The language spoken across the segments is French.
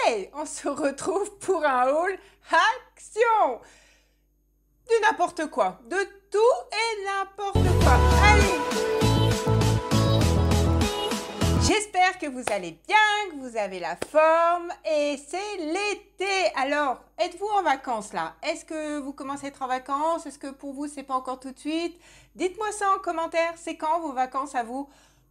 Hey, on se retrouve pour un haul action du n'importe quoi, de tout et n'importe quoi. Allez, j'espère que vous allez bien, que vous avez la forme et c'est l'été. Alors, êtes-vous en vacances là? Est-ce que vous commencez à être en vacances? Est-ce que pour vous, c'est pas encore tout de suite? Dites-moi ça en commentaire, c'est quand vos vacances à vous?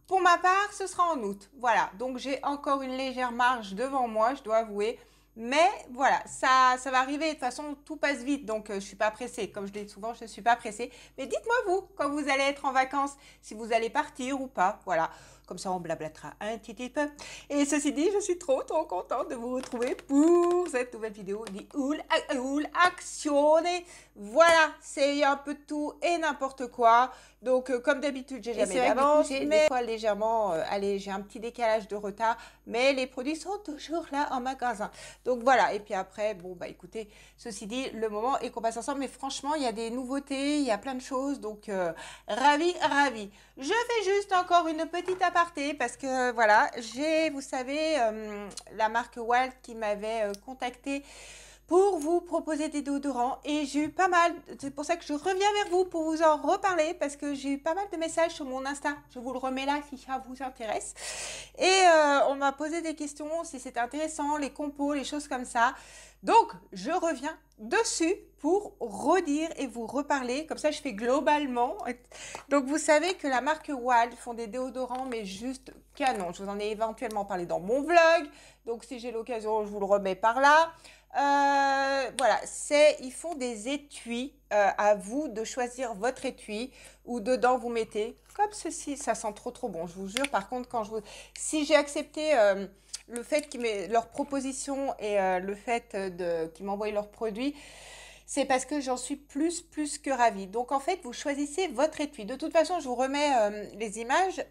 Pour ma part, ce sera en août. Voilà, donc j'ai encore une légère marge devant moi, je dois avouer. Mais voilà, ça va arriver. De toute façon, tout passe vite, donc je ne suis pas pressée. Comme je le dis souvent, je ne suis pas pressée. Mais dites-moi vous, quand vous allez être en vacances, si vous allez partir ou pas. Voilà, comme ça on blablatera un petit peu. Et ceci dit, je suis trop contente de vous retrouver pour cette nouvelle vidéo di Haul Azione. Voilà, c'est un peu tout et n'importe quoi. Donc comme d'habitude, j'ai jamais d'avance, mais des fois légèrement, allez, j'ai un petit décalage de retard, mais les produits sont toujours là en magasin. Donc voilà, et puis après, bon bah écoutez, ceci dit, le moment est qu'on passe ensemble, mais franchement, il y a des nouveautés, il y a plein de choses, donc ravi. Je fais juste encore une petite aparté, parce que voilà, j'ai, vous savez, la marque Wild qui m'avait contacté pour vous proposer des déodorants et j'ai eu pas mal, c'est pour ça que je reviens vers vous pour vous en reparler parce que j'ai eu pas mal de messages sur mon Insta, je vous le remets là si ça vous intéresse et on m'a posé des questions si c'était intéressant, les compos, les choses comme ça, donc je reviens dessus pour redire et vous reparler, comme ça je fais globalement. Donc vous savez que la marque Wild font des déodorants mais juste canon, je vous en ai éventuellement parlé dans mon vlog, donc si j'ai l'occasion je vous le remets par là. Voilà, ils font des étuis, à vous de choisir votre étui où dedans vous mettez comme ceci, ça sent trop bon, je vous jure. Par contre, si j'ai accepté le fait qu'ils m'aient leur proposition et le fait qu'ils m'envoient leurs produits, c'est parce que j'en suis plus que ravie. Donc en fait, vous choisissez votre étui. De toute façon, je vous remets les images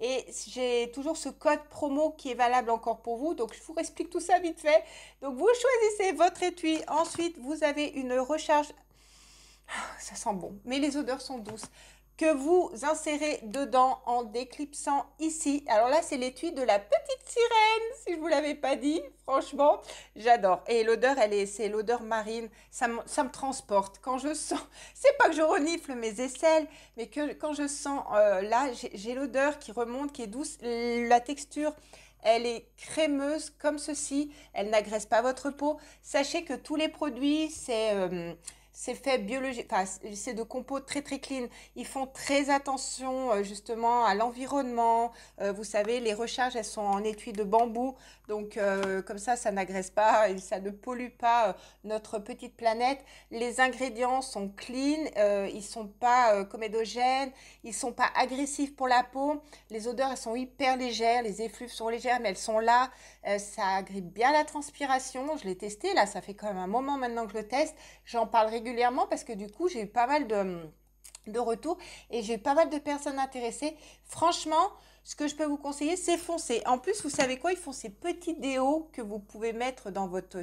et j'ai toujours ce code promo qui est valable encore pour vous. Donc je vous explique tout ça vite fait. Donc vous choisissez votre étui. Ensuite, vous avez une recharge. Ça sent bon, mais les odeurs sont douces. Que vous insérez dedans en déclipsant ici. Alors là, c'est l'étui de la petite sirène, si je ne vous l'avais pas dit. Franchement, j'adore. Et l'odeur, c'est l'odeur marine. Ça me transporte. Quand je sens, c'est pas que je renifle mes aisselles, mais que quand je sens, là, j'ai l'odeur qui remonte, qui est douce. La texture, elle est crémeuse comme ceci. Elle n'agresse pas votre peau. Sachez que tous les produits, c'est fait biologique, enfin, c'est de compos très clean. Ils font très attention justement à l'environnement. Vous savez, les recharges, elles sont en étui de bambou. Donc, comme ça n'agresse pas et ça ne pollue pas notre petite planète. Les ingrédients sont clean, ils sont pas comédogènes, ils sont pas agressifs pour la peau. Les odeurs, elles sont hyper légères, les effluves sont légères, mais elles sont là. Ça agrippe bien la transpiration. Je l'ai testé, là, ça fait quand même un moment maintenant que je le teste. J'en parle régulièrement parce que du coup, j'ai eu pas mal de retours et j'ai eu pas mal de personnes intéressées. Franchement, ce que je peux vous conseiller, c'est foncer. En plus, vous savez quoi? Ils font ces petits déos que vous pouvez mettre dans votre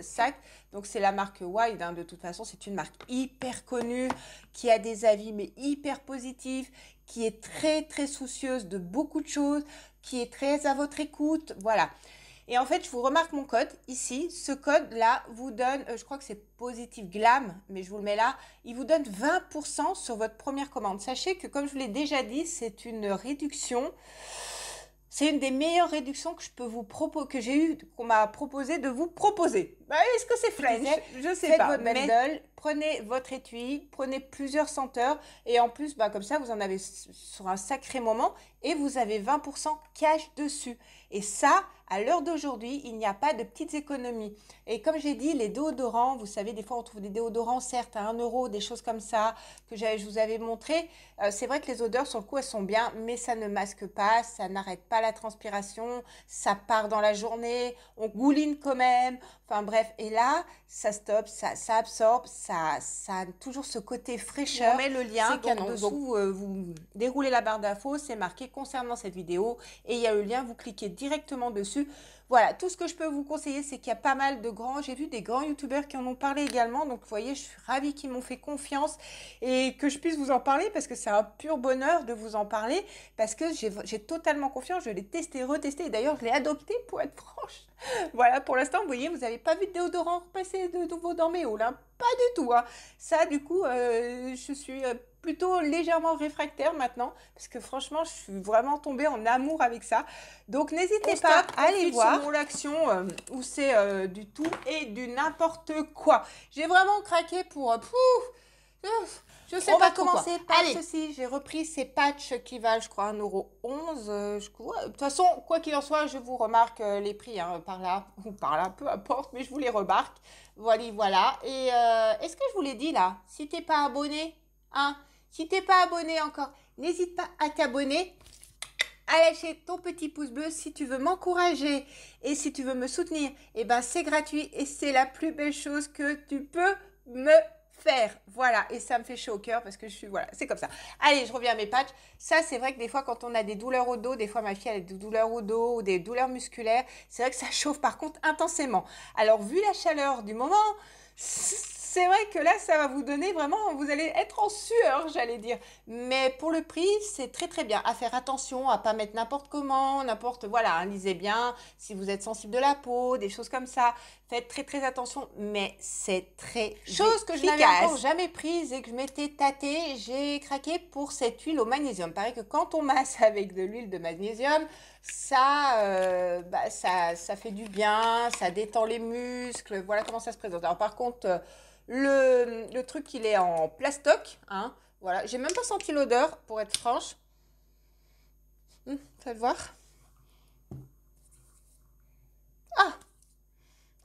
sac. Donc, c'est la marque Wild. Hein. De toute façon, c'est une marque hyper connue qui a des avis mais hyper positifs, qui est très soucieuse de beaucoup de choses, qui est très à votre écoute. Voilà. Et en fait, je vous remarque mon code ici. Ce code-là vous donne, je crois que c'est positif glam, mais je vous le mets là. Il vous donne 20% sur votre première commande. Sachez que, comme je vous l'ai déjà dit, c'est une réduction. C'est une des meilleures réductions que je peux vous proposer, que j'ai eu, qu'on m'a proposé de vous proposer. Bah, est-ce que c'est French? Je sais pas. Faites votre bundle, prenez votre étui, prenez plusieurs senteurs et en plus, bah, comme ça, vous en avez sur un sacré moment et vous avez 20% cash dessus. Et ça, à l'heure d'aujourd'hui, il n'y a pas de petites économies. Et comme j'ai dit, les déodorants, vous savez, des fois, on trouve des déodorants, certes, à 1 euro, des choses comme ça, que je vous avais montré. C'est vrai que les odeurs, sur le coup, elles sont bien, mais ça ne masque pas, ça n'arrête pas la transpiration, ça part dans la journée, on gouline quand même. Enfin bref, et là, ça stoppe, ça absorbe, ça a toujours ce côté fraîcheur. On met le lien, donc dessous, vous déroulez la barre d'infos, c'est marqué concernant cette vidéo, et il y a le lien, vous cliquez directement dessus. Voilà, tout ce que je peux vous conseiller, c'est qu'il y a pas mal de j'ai vu des grands youtubeurs qui en ont parlé également, donc vous voyez, je suis ravie qu'ils m'ont fait confiance et que je puisse vous en parler parce que c'est un pur bonheur de vous en parler parce que j'ai totalement confiance, je l'ai testé, retesté et d'ailleurs je l'ai adopté pour être franche. Voilà, pour l'instant, vous voyez, vous n'avez pas vu de déodorant passer de nouveau dans mes hauls, hein. Pas du tout, hein. Ça, du coup, je suis plutôt légèrement réfractaire maintenant, parce que franchement, je suis vraiment tombée en amour avec ça. Donc, n'hésitez pas à aller voir sur mon action où c'est du tout et du n'importe quoi. J'ai vraiment craqué pour... je sais pas commencer par ceci. J'ai repris ces patchs qui valent, je crois, 1,11 €. Je crois. De toute façon, quoi qu'il en soit, je vous remarque les prix hein, par là ou par là, peu importe, mais je vous les remarque. Voilà, voilà. Et est-ce que je vous l'ai dit là? Si t'es pas abonné, hein, si t'es pas abonné encore, n'hésite pas à t'abonner, à lâcher ton petit pouce bleu si tu veux m'encourager et si tu veux me soutenir. Et ben c'est gratuit et c'est la plus belle chose que tu peux me faire. Voilà, et ça me fait chaud au cœur parce que je suis, voilà, c'est comme ça. Allez, je reviens à mes patchs. Ça, c'est vrai que des fois, quand on a des douleurs au dos, des fois ma fille a des douleurs au dos ou des douleurs musculaires, c'est vrai que ça chauffe par contre intensément. Alors, vu la chaleur du moment, c'est vrai que là, ça va vous donner vraiment, vous allez être en sueur, j'allais dire. Mais pour le prix, c'est très très bien. À faire attention, à pas mettre n'importe comment, n'importe, voilà, hein, lisez bien, si vous êtes sensible de la peau, des choses comme ça. Faites très très attention, mais c'est très chose que je n'avais encore jamais prise et que je m'étais tâtée, j'ai craqué pour cette huile au magnésium. Pareil que quand on masse avec de l'huile de magnésium, ça, ça fait du bien, ça détend les muscles, voilà comment ça se présente. Alors par contre, le truc il est en plastoc, hein, voilà, j'ai même pas senti l'odeur pour être franche. Faites voir.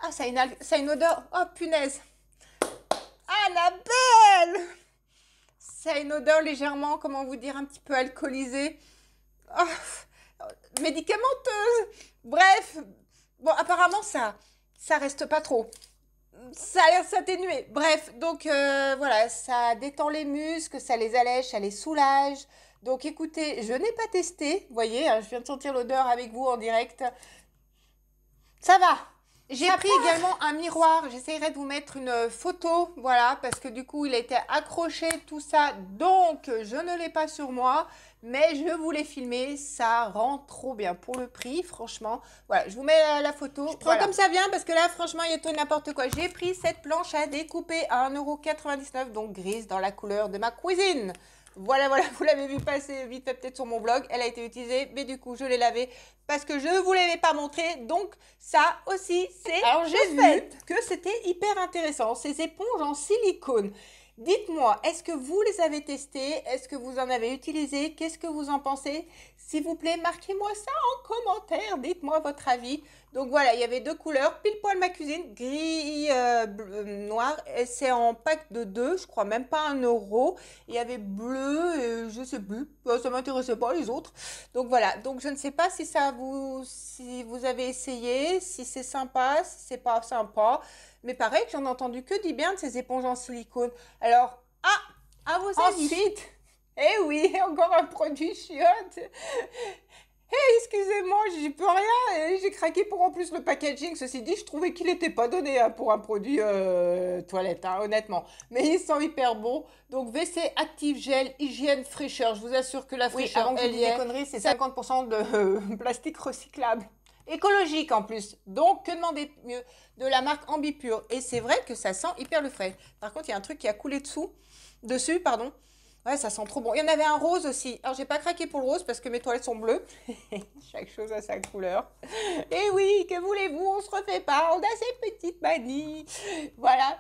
Ah, ça a une odeur. Oh, punaise. Ah, la belle. Ça a une odeur légèrement, comment vous dire, un petit peu alcoolisée. Oh, médicamenteuse. Bref. Bon, apparemment, ça reste pas trop. Ça a l'air s'atténuer. Bref, donc voilà, ça détend les muscles, ça les allège, ça les soulage. Donc écoutez, je n'ai pas testé. Vous voyez, hein, je viens de sentir l'odeur avec vous en direct. Ça va. J'ai pris également un miroir, j'essaierai de vous mettre une photo, voilà, parce que du coup, il a été accroché, tout ça, donc je ne l'ai pas sur moi, mais je vous l'ai filmé, ça rend trop bien pour le prix, franchement. Voilà, je vous mets la photo. Je prends comme ça vient, parce que là, franchement, il y a tout n'importe quoi. J'ai pris cette planche à découper à 1,99 €, donc grise dans la couleur de ma cuisine. Voilà, voilà, vous l'avez vu passer vite fait peut-être sur mon blog. Elle a été utilisée, mais du coup, je l'ai lavée parce que je ne vous l'avais pas montré. Donc, ça aussi, c'est... Alors, j'ai vu que c'était hyper intéressant. Ces éponges en silicone. Dites-moi, est-ce que vous les avez testées? Est-ce que vous en avez utilisé? Qu'est-ce que vous en pensez? S'il vous plaît, marquez-moi ça en commentaire. Dites-moi votre avis. Donc voilà, il y avait deux couleurs, pile poil ma cuisine, gris, noir. C'est en pack de 2, je crois même pas 1 €. Il y avait bleu, et je sais plus, ça m'intéressait pas les autres. Donc voilà, donc je ne sais pas si si vous avez essayé, si c'est sympa, si c'est pas sympa. Mais pareil, j'en ai entendu que du bien de ces éponges en silicone. Alors, à vos avis. Ensuite, eh oui, encore un produit chiotte. Hey, excusez-moi, j'y peux rien, j'ai craqué pour en plus le packaging. Ceci dit, je trouvais qu'il n'était pas donné hein, pour un produit toilette, hein, honnêtement. Mais ils sont hyper bons. Donc, WC Active Gel, hygiène, fraîcheur. Je vous assure que la fraîcheur, avant que je dise des conneries, c'est 50% de plastique recyclable. Écologique en plus. Donc, que demander de mieux? De la marque Ambipure. Et c'est vrai que ça sent hyper le frais. Par contre, il y a un truc qui a coulé dessus, pardon. Ouais, ça sent trop bon. Il y en avait un rose aussi. Alors, j'ai pas craqué pour le rose parce que mes toilettes sont bleues. Chaque chose a sa couleur. Et oui, que voulez-vous, on se refait pas. On a ces petites manies. Voilà.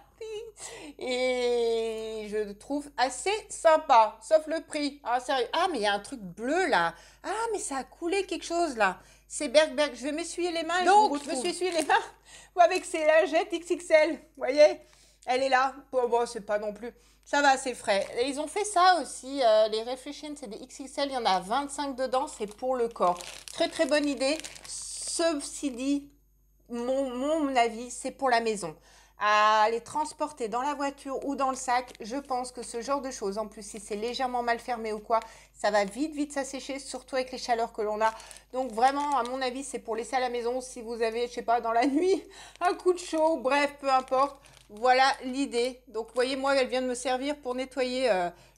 Et je le trouve assez sympa. Sauf le prix. Ah, sérieux. Ah, mais il y a un truc bleu là. Ah, mais ça a coulé quelque chose là. C'est Bergberg. Je vais m'essuyer les mains. Donc, je me suis essuyé les mains avec ces lingettes XXL. Vous voyez? Elle est là. Bon, c'est pas non plus... Ça va, c'est frais. Et ils ont fait ça aussi, les Reflection, c'est des XXL, il y en a 25 dedans, c'est pour le corps. Très très bonne idée. Ceci dit, mon avis, c'est pour la maison. à les transporter dans la voiture ou dans le sac, je pense que ce genre de choses, en plus si c'est légèrement mal fermé ou quoi, ça va vite s'assécher, surtout avec les chaleurs que l'on a. Donc vraiment, à mon avis, c'est pour laisser à la maison si vous avez, je sais pas, dans la nuit, un coup de chaud, bref, peu importe. Voilà l'idée. Donc vous voyez, moi, elle vient de me servir pour nettoyer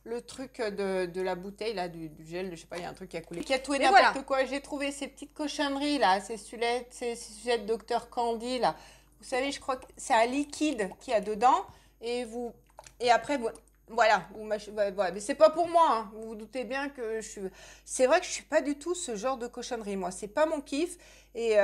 le truc de la bouteille, là, du gel, je sais pas, il y a un truc qui a coulé. Qui a tout et n'importe quoi. J'ai trouvé ces petites cochonneries, là, ces sujets de Dr Candy, là. Vous savez, je crois que c'est un liquide qu'il y a dedans. Et après, voilà. Voilà. Mais c'est pas pour moi. Hein. Vous vous doutez bien que c'est vrai que je suis pas du tout ce genre de cochonnerie. Moi, c'est pas mon kiff. Et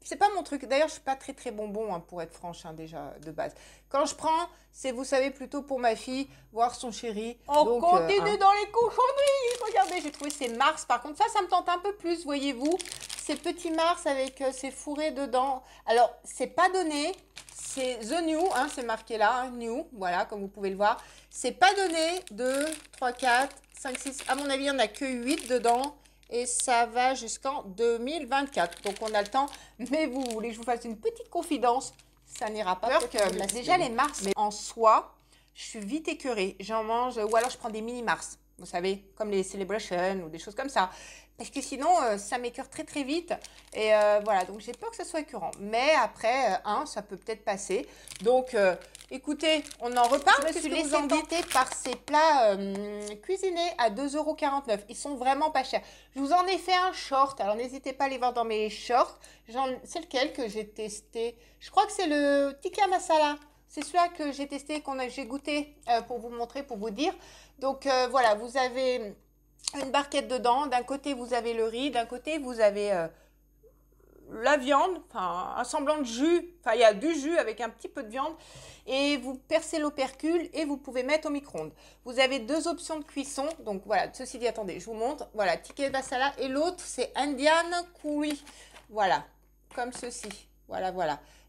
c'est pas mon truc. D'ailleurs, je suis pas très bonbon, hein, pour être franche, hein, déjà, de base. Quand je prends, c'est, vous savez, plutôt pour ma fille, voir son chéri. On continue dans les cochonneries. Regardez, j'ai trouvé ces Mars. Par contre, ça me tente un peu plus, voyez-vous. Ces petits Mars avec ces fourrés dedans. Alors, c'est pas donné. C'est The New, hein, c'est marqué là, hein, New, voilà, comme vous pouvez le voir. C'est pas donné, 2, 3, 4, 5, 6. À mon avis, il n'y en a que 8 dedans. Et ça va jusqu'en 2024. Donc, on a le temps. Mais vous voulez que je vous fasse une petite confidence? Ça n'ira pas. Déjà, les Mars, mais en soi, je suis vite écœurée. J'en mange, ou alors je prends des mini Mars. Vous savez, comme les Celebration ou des choses comme ça. Parce que sinon, ça m'écœure très vite. Et voilà, donc j'ai peur que ça soit écœurant. Mais après, ça peut peut-être passer. Donc, écoutez, on en reparle. Je me suis laissée tenter par ces plats cuisinés à 2,49 €. Ils sont vraiment pas chers. Je vous en ai fait un short. Alors, n'hésitez pas à les voir dans mes shorts. C'est lequel que j'ai testé? Je crois que c'est le tikka masala. C'est celui-là que j'ai testé, j'ai goûté pour vous montrer, pour vous dire. Donc, voilà, vous avez une barquette dedans. D'un côté, vous avez le riz. D'un côté, vous avez la viande, enfin, un semblant de jus. Enfin, il y a du jus avec un petit peu de viande. Et vous percez l'opercule et vous pouvez mettre au micro-ondes. Vous avez 2 options de cuisson. Donc, voilà, ceci dit, attendez, je vous montre. Voilà, tikka masala. Et l'autre, c'est Indian curry. Voilà, comme ceci. Voilà.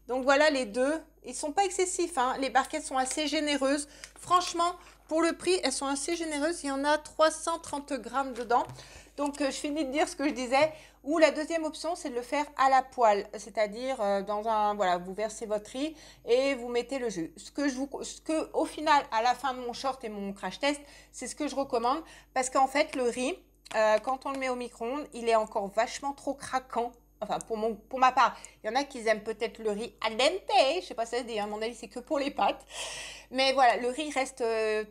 Donc, voilà les deux. Ils ne sont pas excessifs, hein. Les barquettes sont assez généreuses. Franchement, pour le prix, elles sont assez généreuses. Il y en a 330 grammes dedans. Donc, je finis de dire ce que je disais. Ou la deuxième option, c'est de le faire à la poêle. C'est-à-dire, voilà, vous versez votre riz et vous mettez le jus. Au final, à la fin de mon short et mon crash test, c'est ce que je recommande. Parce qu'en fait, le riz, quand on le met au micro-ondes, il est encore vachement trop craquant. Enfin, pour ma part, il y en a qui aiment peut-être le riz al dente. Je ne sais pas si ça se dit, à mon avis, c'est que pour les pâtes. Mais voilà, le riz reste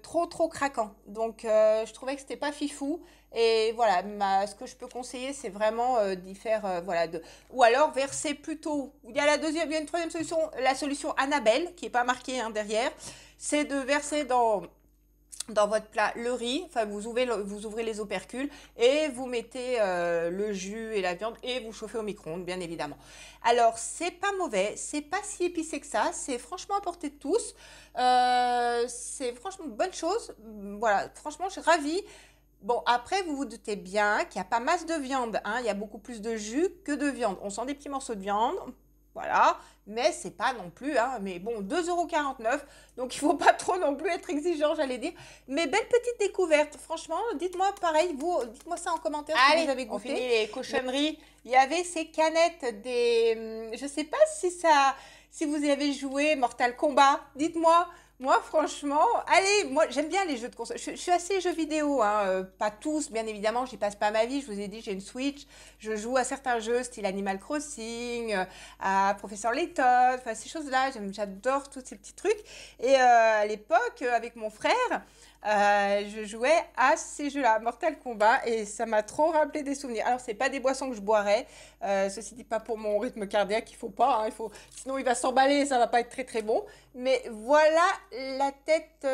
trop craquant. Donc, je trouvais que c'était pas fifou. Et voilà, ce que je peux conseiller, c'est vraiment d'y faire, ou alors verser plutôt. Il y a une troisième solution, la solution Annabelle, qui n'est pas marquée, hein, derrière. C'est de verser dans votre plat le riz, enfin vous ouvrez les opercules et vous mettez le jus et la viande et vous chauffez au micro-ondes, bien évidemment. Alors, c'est pas mauvais, c'est pas si épicé que ça, c'est franchement à portée de tous. C'est franchement une bonne chose. Voilà, franchement, je suis ravie. Bon, après, vous vous doutez bien qu'il n'y a pas masse de viande, hein. Il y a beaucoup plus de jus que de viande. On sent des petits morceaux de viande. Voilà, mais c'est pas non plus, hein, mais bon, 2,49 €, donc il faut pas trop non plus être exigeant, j'allais dire. Mais belle petite découverte, franchement, dites-moi pareil, dites-moi ça en commentaire si vous avez goûté. On finit les cochonneries. Il y avait ces canettes je sais pas si vous y avez joué, Mortal Kombat, dites-moi. Moi, franchement, allez, moi, j'aime bien les jeux de console. Je suis assez jeux vidéo, hein, pas tous, bien évidemment, j'y passe pas ma vie. Je vous ai dit, j'ai une Switch, je joue à certains jeux, style Animal Crossing, à Professeur Layton, enfin, ces choses-là, j'adore tous ces petits trucs. Et à l'époque, avec mon frère, je jouais à ces jeux-là, Mortal Kombat, et ça m'a trop rappelé des souvenirs. Alors, c'est pas des boissons que je boirais, ceci dit, pas pour mon rythme cardiaque, il faut pas, hein, sinon il va s'emballer, ça va pas être très bon. Mais voilà la tête.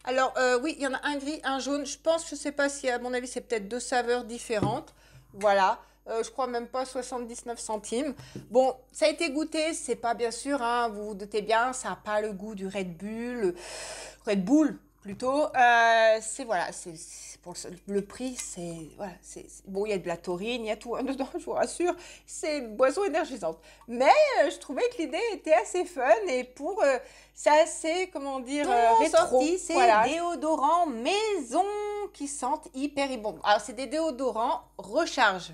Alors, oui, il y en a un gris, un jaune. Je pense, je sais pas si, à mon avis, c'est peut-être 2 saveurs différentes. Voilà. Je crois même pas 79 centimes. Bon, ça a été goûté, c'est pas bien sûr, hein, vous vous doutez bien, ça n'a pas le goût du Red Bull plutôt. C'est pour le prix, c'est voilà, bon, il y a de la taurine, il y a tout, hein, dedans, je vous rassure, c'est une boisson énergisante. Mais je trouvais que l'idée était assez fun et c'est assez, comment dire, rétro. C'est déodorants maison qui sentent hyper bon. Alors, c'est des déodorants recharge.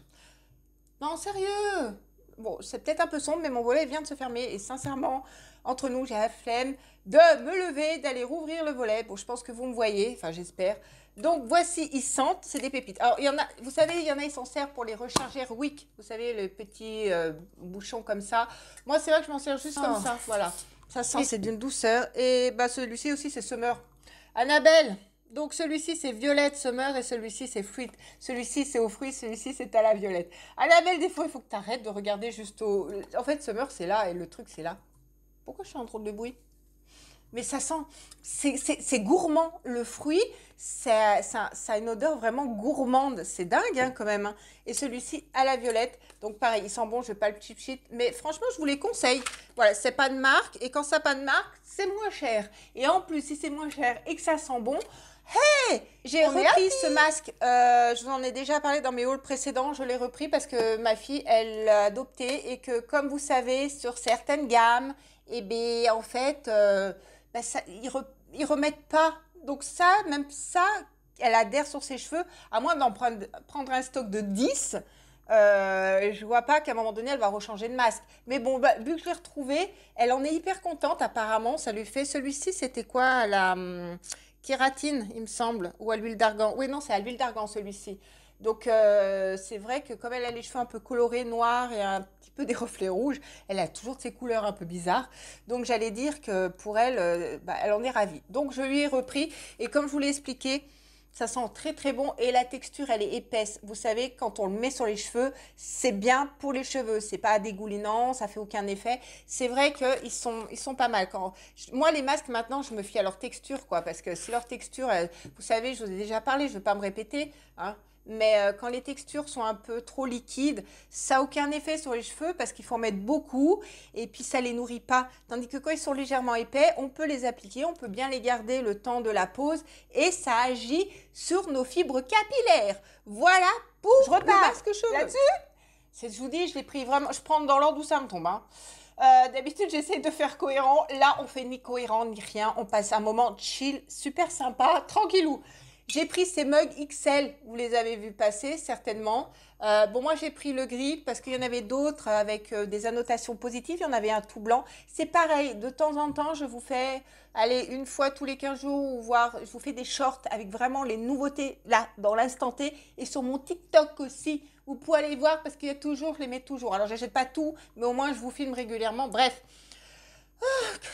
Non, sérieux. Bon, c'est peut-être un peu sombre, mais mon volet vient de se fermer. Et sincèrement, entre nous, j'ai la flemme de me lever, d'aller rouvrir le volet. Bon, je pense que vous me voyez, enfin j'espère. Donc voici, ils sentent, c'est des pépites. Alors, il y en a, vous savez, il y en a, ils s'en servent pour les recharger Wick. Vous savez, le petit bouchon comme ça. Moi, c'est vrai que je m'en sers juste comme ça, voilà. Ça sent, c'est d'une douceur. Et bah, celui-ci aussi, c'est Summer. Annabelle, donc celui-ci, c'est violette Summer et celui-ci, c'est fruit. Celui-ci, c'est aux fruits, celui-ci, c'est à la violette. Annabelle, des fois, il faut que tu arrêtes de regarder juste au... En fait, Summer, c'est là et le truc, c'est là. Pourquoi je suis en trop de bruit? Mais ça sent, c'est gourmand. Le fruit, ça a une odeur vraiment gourmande. C'est dingue hein, quand même. Hein. Et celui-ci à la violette. Donc pareil, il sent bon, je ne vais pas le cheap shit. Mais franchement, je vous les conseille. Voilà, c'est pas de marque. Et quand ça n'a pas de marque, c'est moins cher. Et en plus, si c'est moins cher et que ça sent bon, hey, j'ai repris ce masque. Je vous en ai déjà parlé dans mes hauls précédents. Je l'ai repris parce que ma fille, elle l'a adopté. Et que comme vous savez, sur certaines gammes, eh bien, en fait... bah ça, ils remettent pas. Donc ça, même ça, elle adhère sur ses cheveux. À moins d'en prendre un stock de 10, je vois pas qu'à un moment donné, elle va rechanger de masque. Mais bon, bah, vu que je l'ai retrouvé, elle en est hyper contente apparemment. Ça lui fait... Celui-ci, c'était quoi? La kératine, il me semble. Ou à l'huile d'argan. Oui, non, c'est à l'huile d'argan celui-ci. Donc, c'est vrai que comme elle a les cheveux un peu colorés, noirs et un petit peu des reflets rouges, elle a toujours de ces couleurs un peu bizarres. Donc, j'allais dire que pour elle, bah, elle en est ravie. Donc, je lui ai repris. Et comme je vous l'ai expliqué, ça sent très très bon et la texture elle est épaisse. Vous savez, quand on le met sur les cheveux, c'est bien pour les cheveux. C'est pas dégoulinant, ça fait aucun effet. C'est vrai qu'ils sont pas mal. Moi, les masques maintenant, je me fie à leur texture, quoi. Parce que si leur texture, vous savez, je vous ai déjà parlé, je ne vais pas me répéter, hein. Mais quand les textures sont un peu trop liquides, ça n'a aucun effet sur les cheveux parce qu'il faut en mettre beaucoup et puis ça ne les nourrit pas. Tandis que quand ils sont légèrement épais, on peut les appliquer, on peut bien les garder le temps de la pause et ça agit sur nos fibres capillaires. Voilà pour le masque cheveux. Là-dessus, je vous dis, je l'ai pris vraiment, je prends dans l'ordre où ça me tombe. Hein. D'habitude, j'essaie de faire cohérent. Là, on fait ni cohérent ni rien. On passe un moment chill, super sympa, tranquillou. J'ai pris ces mugs XL, vous les avez vus passer certainement. Bon, moi j'ai pris le gris parce qu'il y en avait d'autres avec des annotations positives. Il y en avait un tout blanc. C'est pareil, de temps en temps, je vous fais, allez, une fois tous les 15 jours, ou voire je vous fais des shorts avec vraiment les nouveautés là, dans l'instant T. Et sur mon TikTok aussi, vous pouvez aller voir parce qu'il y a toujours, je les mets toujours. Alors, je n'achète pas tout, mais au moins je vous filme régulièrement. Bref.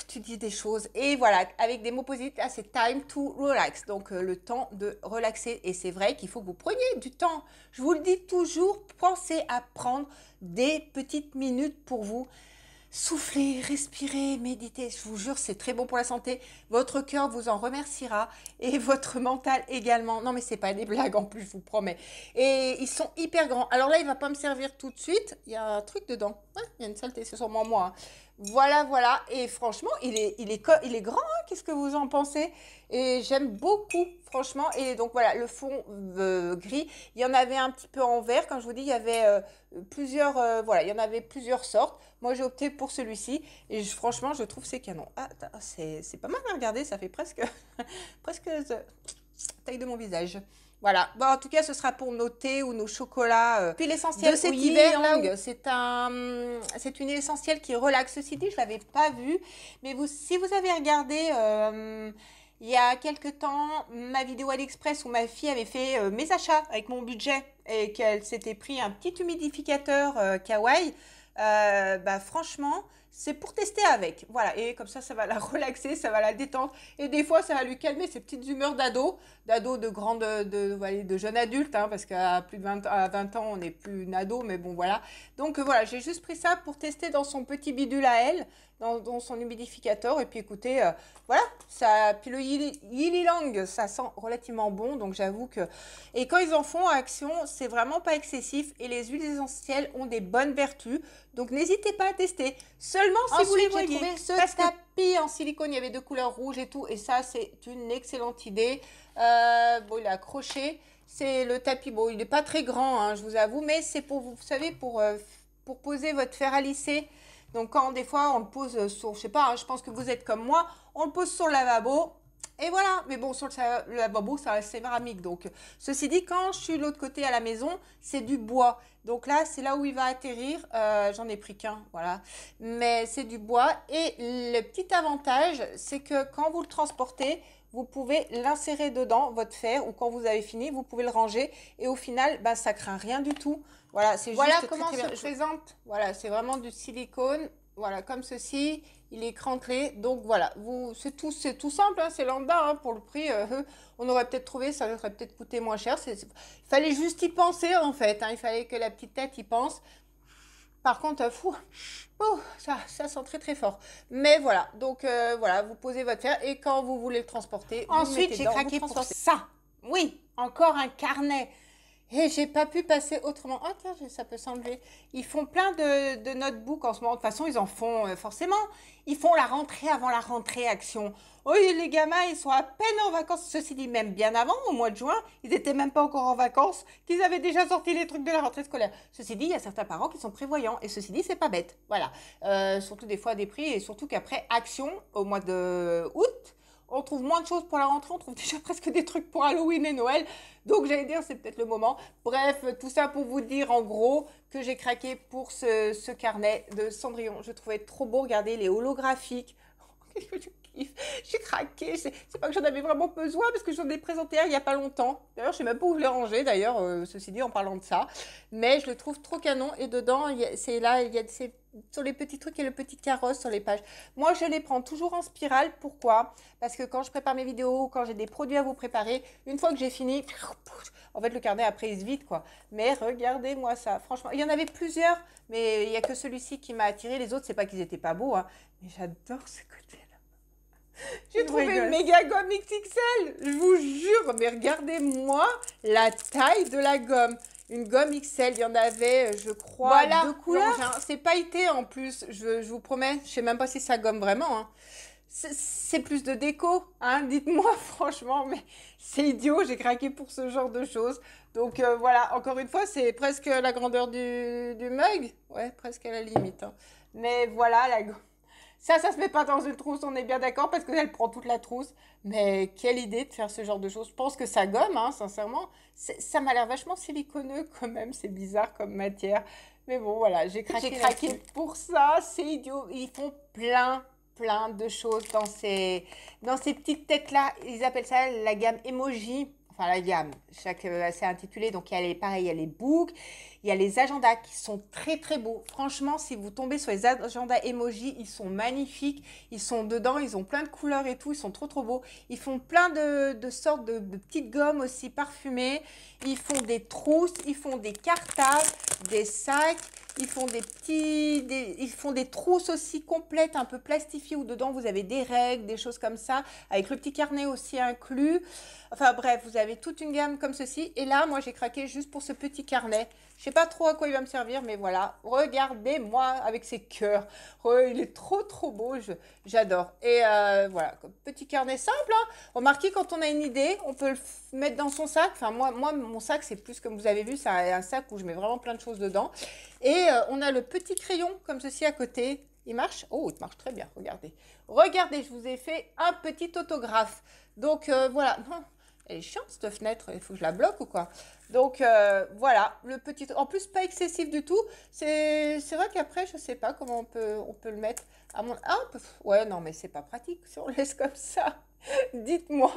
Tu dis des choses et voilà avec des mots positifs, ah, c'est time to relax, donc le temps de relaxer et c'est vrai qu'il faut que vous preniez du temps, je vous le dis toujours, pensez à prendre des petites minutes pour vous souffler, respirer, méditer, je vous jure c'est très bon pour la santé, votre cœur vous en remerciera et votre mental également, non mais c'est pas des blagues en plus je vous promets, et ils sont hyper grands, alors là il va pas me servir tout de suite, il y a un truc dedans, ouais, il y a une saleté, c'est sûrement moi, hein. Voilà, voilà. Et franchement, il est grand. Hein, qu'est-ce que vous en pensez? Et j'aime beaucoup, franchement. Et donc, voilà, le fond gris. Il y en avait un petit peu en vert. Comme je vous dis, il y avait plusieurs... voilà, il y en avait plusieurs sortes. Moi, j'ai opté pour celui-ci. Et franchement, je trouve c'est canon. Ah, c'est pas mal à regarder. Ça fait presque... presque taille de mon visage. Voilà. Bon, en tout cas, ce sera pour nos thés ou nos chocolats. Puis l'essentiel de cet hiver, c'est une huile essentielle qui relaxe. Ceci dit, je ne l'avais pas vue. Mais si vous avez regardé il y a quelques temps ma vidéo AliExpress où ma fille avait fait mes achats avec mon budget et qu'elle s'était pris un petit humidificateur Kawaii, bah franchement... C'est pour tester avec, voilà, et comme ça va la relaxer, ça va la détendre, et des fois, ça va lui calmer ses petites humeurs d'ado, de jeune adulte, hein, parce qu'à plus de 20 ans, on n'est plus une ado, mais bon, voilà. Donc, voilà, j'ai juste pris ça pour tester dans son petit bidule à elle, dans son humidificateur, et puis écoutez, voilà, puis le Ylilang, ça sent relativement bon, donc j'avoue que... Et quand ils en font à Action, c'est vraiment pas excessif, et les huiles essentielles ont des bonnes vertus, donc n'hésitez pas à tester. Seulement si vous les voyez. Ce tapis en silicone, il y avait 2 couleurs rouges et tout. Et ça, c'est une excellente idée. Bon, il est accroché. C'est le tapis. Bon, il n'est pas très grand, hein, je vous avoue. Mais c'est pour, vous savez, pour poser votre fer à lisser. Donc, quand des fois, on le pose sur, je sais pas, hein, je pense que vous êtes comme moi. On le pose sur le lavabo. Et voilà, mais bon, sur le lavabo, ça reste céramique. Donc, ceci dit, quand je suis de l'autre côté à la maison, c'est du bois. Donc là, c'est là où il va atterrir. J'en ai pris qu'un, voilà. Mais c'est du bois. Et le petit avantage, c'est que quand vous le transportez, vous pouvez l'insérer dedans, votre fer, ou quand vous avez fini, vous pouvez le ranger. Et au final, bah, ça craint rien du tout. Voilà, c'est Voilà juste comment très, très se bien. présente. Voilà, c'est vraiment du silicone. Voilà, comme ceci. Il est crantelé. Donc voilà, c'est tout simple, hein, c'est lambda hein, pour le prix. On aurait peut-être trouvé, ça aurait peut-être coûté moins cher. Il fallait juste y penser en fait. Hein, il fallait que la petite tête y pense. Par contre, ça sent très très fort. Mais voilà, donc voilà, vous posez votre fer et quand vous voulez le transporter, Ensuite, j'ai craqué pour ça. Oui, encore un carnet. Et j'ai pas pu passer autrement. Oh tiens, ça peut s'enlever. Ils font plein de notebooks en ce moment. De toute façon, ils en font forcément. Ils font la rentrée avant la rentrée action. Oui, les gamins, ils sont à peine en vacances. Ceci dit, même bien avant, au mois de juin, ils étaient même pas encore en vacances, qu'ils avaient déjà sorti les trucs de la rentrée scolaire. Ceci dit, il y a certains parents qui sont prévoyants. Et ceci dit, c'est pas bête. Voilà. Surtout des fois des prix. Et surtout qu'après, action, au mois de août, on trouve moins de choses pour la rentrée, on trouve déjà presque des trucs pour Halloween et Noël. Donc j'allais dire, c'est peut-être le moment. Bref, tout ça pour vous dire en gros que j'ai craqué pour ce carnet de Cendrillon. Je trouvais trop beau, regardez les holographiques. Qu'est-ce que je kiffe. J'ai craqué. C'est pas que j'en avais vraiment besoin parce que j'en ai présenté un il n'y a pas longtemps. D'ailleurs, je sais même pas où je l'ai rangé d'ailleurs, ceci dit en parlant de ça. Mais je le trouve trop canon et dedans, c'est là, il y a sur les petits trucs et le petit carrosse sur les pages. Moi, je les prends toujours en spirale. Pourquoi? Parce que quand je prépare mes vidéos, quand j'ai des produits à vous préparer, une fois que j'ai fini, en fait, le carnet après, il se vide, quoi. Mais regardez-moi ça. Franchement, il y en avait plusieurs, mais il n'y a que celui-ci qui m'a attiré. Les autres, c'est pas qu'ils étaient pas beaux, hein. Mais j'adore ce côté-là. J'ai trouvé une méga gomme XXL. Je vous jure, mais regardez-moi la taille de la gomme. Une gomme XL, il y en avait, je crois, Voilà, deux couleurs. C'est pailleté en plus, je vous promets. Je sais même pas si ça gomme vraiment. Hein. C'est plus de déco, hein, dites-moi franchement, mais c'est idiot, j'ai craqué pour ce genre de choses. Donc voilà, encore une fois, c'est presque la grandeur du mug. Ouais, presque à la limite. Hein. Mais voilà, la gomme. Ça se met pas dans une trousse, on est bien d'accord, parce qu'elle prend toute la trousse. Mais quelle idée de faire ce genre de choses. Je pense que ça gomme, hein, sincèrement. Ça m'a l'air vachement siliconeux quand même, c'est bizarre comme matière. Mais bon, voilà, j'ai craqué pour ça, c'est idiot. Ils font plein de choses dans ces petites têtes-là. Ils appellent ça la gamme emoji. Enfin, la gamme, c'est intitulé, donc pareil, il y a les books, il y a les agendas qui sont très très beaux. Franchement, si vous tombez sur les agendas emoji, ils sont magnifiques, ils sont dedans, ils ont plein de couleurs et tout, ils sont trop trop beaux. Ils font plein de sortes de petites gommes aussi parfumées, ils font des trousses, ils font des cartables, des sacs. Ils font ils font des trousses aussi complètes, un peu plastifiées, où dedans vous avez des règles, des choses comme ça, avec le petit carnet aussi inclus. Enfin bref, vous avez toute une gamme comme ceci. Et là, moi, j'ai craqué juste pour ce petit carnet. Je sais pas trop à quoi il va me servir, mais voilà. Regardez-moi avec ses cœurs. Il est trop, trop beau. J'adore. Et voilà, petit carnet simple. Hein. Remarquez, quand on a une idée, on peut le mettre dans son sac. Enfin, moi mon sac, c'est plus comme vous avez vu, c'est un sac où je mets vraiment plein de choses dedans. Et on a le petit crayon comme ceci à côté. Il marche? Oh, il marche très bien, regardez. Regardez, je vous ai fait un petit autographe. Donc voilà, non, elle est chiante cette fenêtre, il faut que je la bloque ou quoi? Donc voilà, le petit, en plus pas excessif du tout. C'est vrai qu'après, je sais pas comment on peut le mettre à mon... Ah, ouais, non, mais c'est pas pratique si on laisse comme ça. Dites-moi,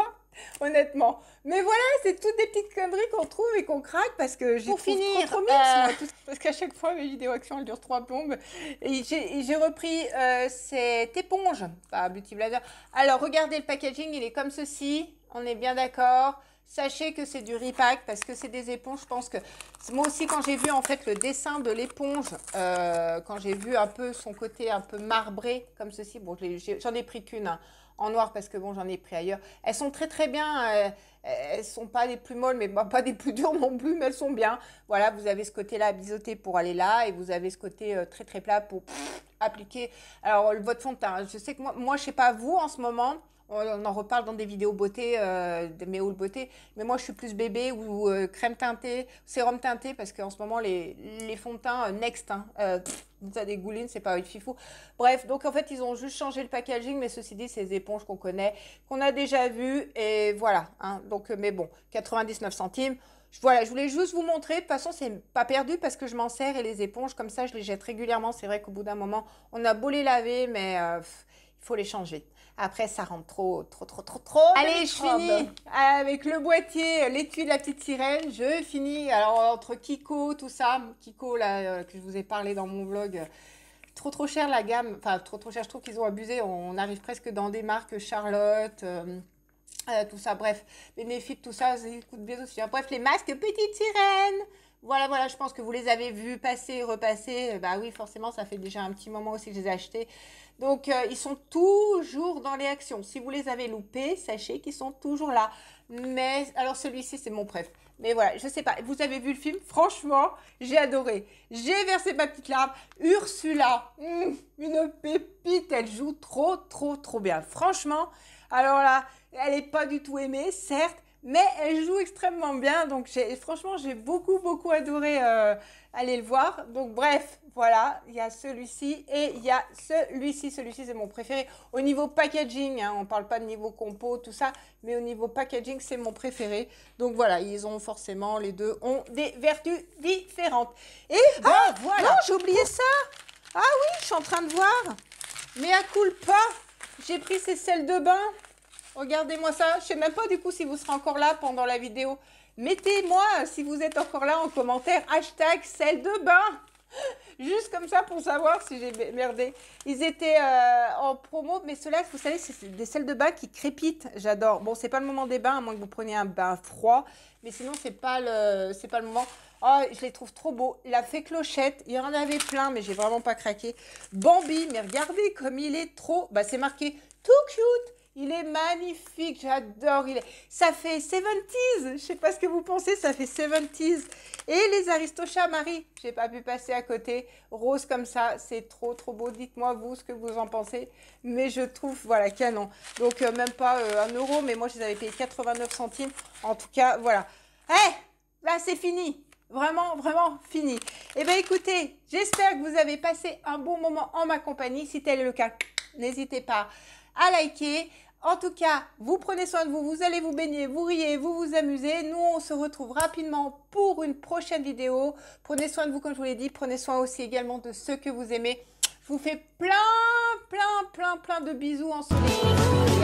honnêtement. Mais voilà, c'est toutes des petites conneries qu'on trouve et qu'on craque parce que j'ai trop mix, moi, parce qu'à chaque fois, mes vidéos actions, elles durent 3 plombes. Et j'ai repris cette éponge, enfin, Beauty Blender. Alors, regardez le packaging, il est comme ceci. On est bien d'accord. Sachez que c'est du repack parce que c'est des éponges. Je pense que moi aussi, quand j'ai vu en fait le dessin de l'éponge, quand j'ai vu un peu son côté un peu marbré comme ceci, bon, j'en ai pris qu'une hein, en noir parce que bon, j'en ai pris ailleurs. Elles sont très très bien. Elles sont pas les plus molles, mais bah, pas des plus dures non plus, mais elles sont bien. Voilà, vous avez ce côté-là biseauté pour aller là et vous avez ce côté très très plat pour appliquer. Alors, votre fond de teint, je sais que moi je sais pas vous en ce moment. On en reparle dans des vidéos beauté, mes hauls beauté. Mais moi, je suis plus bébé ou crème teintée, sérum teinté, parce qu'en ce moment, les fonds de teint Next, hein, ça dégouline, c'est pas fifou. Bref, donc en fait, ils ont juste changé le packaging, mais ceci dit, c'est des éponges qu'on connaît, qu'on a déjà vues, et voilà. Hein, donc, mais bon, 99 centimes. Voilà, je voulais juste vous montrer. De toute façon, c'est pas perdu parce que je m'en sers et les éponges, comme ça, je les jette régulièrement. C'est vrai qu'au bout d'un moment, on a beau les laver, mais il faut les changer. Après, ça rentre trop. Allez, je finis avec le boîtier, l'étui de la petite sirène. Je finis, alors, entre Kiko, tout ça. Kiko, là, que je vous ai parlé dans mon vlog. Trop cher la gamme. Enfin, trop cher, je trouve qu'ils ont abusé. On arrive presque dans des marques Charlotte, tout ça. Bref, Benefit, tout ça, ça coûte bien aussi. Bref, les masques petite sirène. Voilà, je pense que vous les avez vus passer, repasser. Bah oui, forcément, ça fait déjà un petit moment aussi que je les ai achetés. Donc, ils sont toujours dans les actions. Si vous les avez loupés, sachez qu'ils sont toujours là. Mais, alors celui-ci, c'est mon préf. Mais voilà, je sais pas. Vous avez vu le film? Franchement, j'ai adoré. J'ai versé ma petite larme. Ursula, une pépite. Elle joue trop bien. Franchement, alors là, elle n'est pas du tout aimée, certes. Mais elle joue extrêmement bien, donc franchement, j'ai beaucoup adoré aller le voir. Donc bref, voilà, il y a celui-ci et il y a celui-ci. Celui-ci, c'est mon préféré. Au niveau packaging, hein, on ne parle pas de niveau compo, tout ça, mais au niveau packaging, c'est mon préféré. Donc voilà, ils ont forcément, les deux ont des vertus différentes. Et voilà. Non, j'ai oublié ça. Ah oui, je suis en train de voir. Mais à culpa, j'ai pris ces sels de bain. Regardez-moi ça. Je ne sais même pas du coup si vous serez encore là pendant la vidéo. Mettez-moi, si vous êtes encore là, en commentaire, hashtag sel de bain. Juste comme ça pour savoir si j'ai merdé. Ils étaient en promo, mais ceux-là, vous savez, c'est des sels de bain qui crépitent. J'adore. Bon, c'est pas le moment des bains, à moins que vous preniez un bain froid. Mais sinon, c'est pas le moment. Oh, je les trouve trop beaux. La fée Clochette, il y en avait plein, mais j'ai vraiment pas craqué. Bambi, mais regardez comme il est trop... Bah, c'est marqué « Too cute ». Il est magnifique, j'adore. Ça fait 70s. Je sais pas ce que vous pensez, ça fait 70s. Et les Aristochats, Marie, j'ai pas pu passer à côté. Rose comme ça, c'est trop beau. Dites-moi vous ce que vous en pensez. Mais je trouve, voilà, canon. Donc même pas 1 euro, mais moi je les avais payé 89 centimes. En tout cas, voilà. Là c'est fini. Vraiment fini. Eh bien écoutez, j'espère que vous avez passé un bon moment en ma compagnie. Si tel est le cas, n'hésitez pas à liker. En tout cas, vous prenez soin de vous, vous allez vous baigner, vous riez, vous vous amusez. Nous, on se retrouve rapidement pour une prochaine vidéo. Prenez soin de vous, comme je vous l'ai dit. Prenez soin aussi également de ceux que vous aimez. Je vous fais plein de bisous ensoleillés.